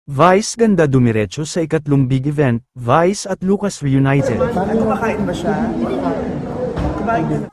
Vice ganda dumiretso sa ikatlong big event, Vice at Lucas reunited. Kumakain ba siya? Kumain ka na.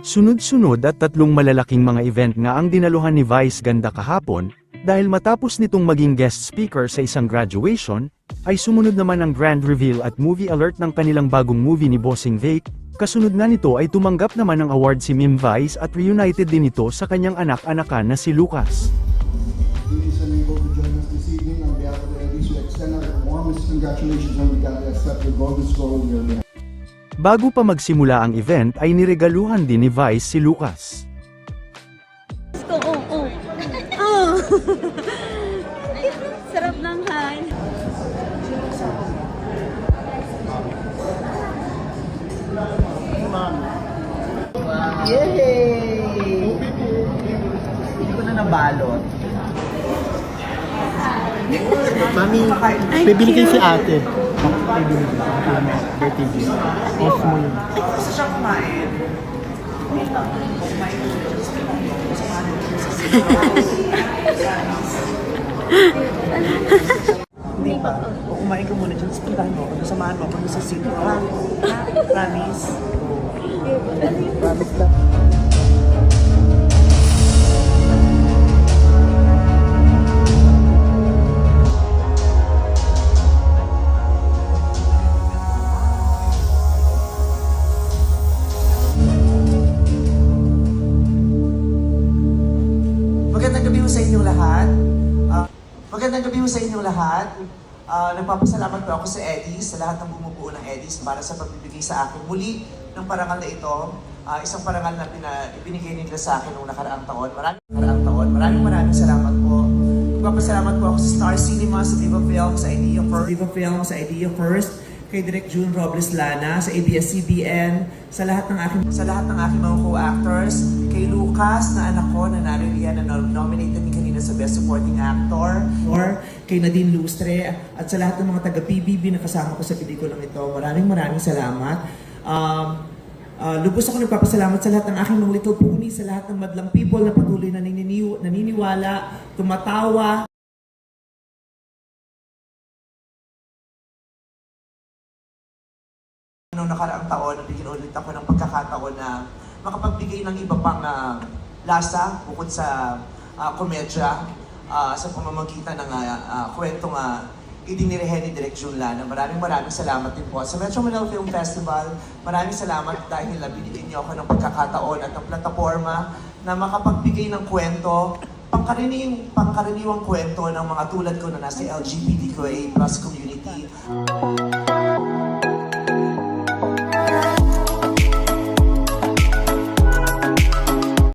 Sunod-sunod at tatlong malalaking mga event nga ang dinaluhan ni Vice ganda kahapon, dahil matapos nitong maging guest speaker sa isang graduation, ay sumunod naman ang grand reveal at movie alert ng kanilang bagong movie ni Bossing Vake. Kasunod nga nito ay tumanggap naman ng award si Mim Vice at reunited din ito sa kanyang anak-anakan na si Lucas. Ladies unable to join us this evening, on behalf of the ladies, we extend our warmest congratulations and we can accept the Golden Scroll on your behalf. Bago pa magsimula ang event ay niregaluhan din ni Vice si Lucas. Sarap ng han. Yay! Hindi ko na nabalot. Mami, bibili kayo si ate. Bibili ko. Birthday gift. Off mo yun. Gusto siya kumain. Hindi pa. O kumain ka muna dyan. Puntahan mo ako. Samahan mo ako sa sino. Promise? Promise lang. Magandang gabi mo sa inyong lahat. Magandang gabi mo sa inyong lahat. Nagpapasalamat po ako sa Eddies, sa lahat ng bumubuo ng Eddies para sa pagbibigay sa akin muli ng parangal na ito. Isang parangal na ibinigay nila sa akin noong nakaraang taon. Maraming salamat po. Nagpapasalamat po ako sa Star Cinema, sa Viva Film, sa Idea First, kay Direk June Robles Lana, sa ABS-CBN, sa lahat ng aking mga co-actors, kay Lucas na anak ko na naririyan na nominated din kanina sa Best Supporting Actor, or kay Nadine Lustre, at sa lahat ng mga taga-PBB na kasama ko sa pelikulang ito. Maraming salamat. Lubos ako nagpapasalamat sa lahat ng aking mga little pony, sa lahat ng madlang people na patuloy na naniniwala, tumatawa. Noong nakaraang taon, nabigyan ulit ako ng pagkakataon na makapagbigay ng iba pang lasa bukod sa komedya sa pamamagitan ng kwentong idinirihen ni Direk June Lana. Maraming salamat din po. Sa Metro Manila Film Festival, maraming salamat dahil binigyan niyo ako ng pagkakataon at ng plataforma na makapagbigay ng kwento, pangkaraniwang kwento ng mga tulad ko na nasa LGBTQIA+ community.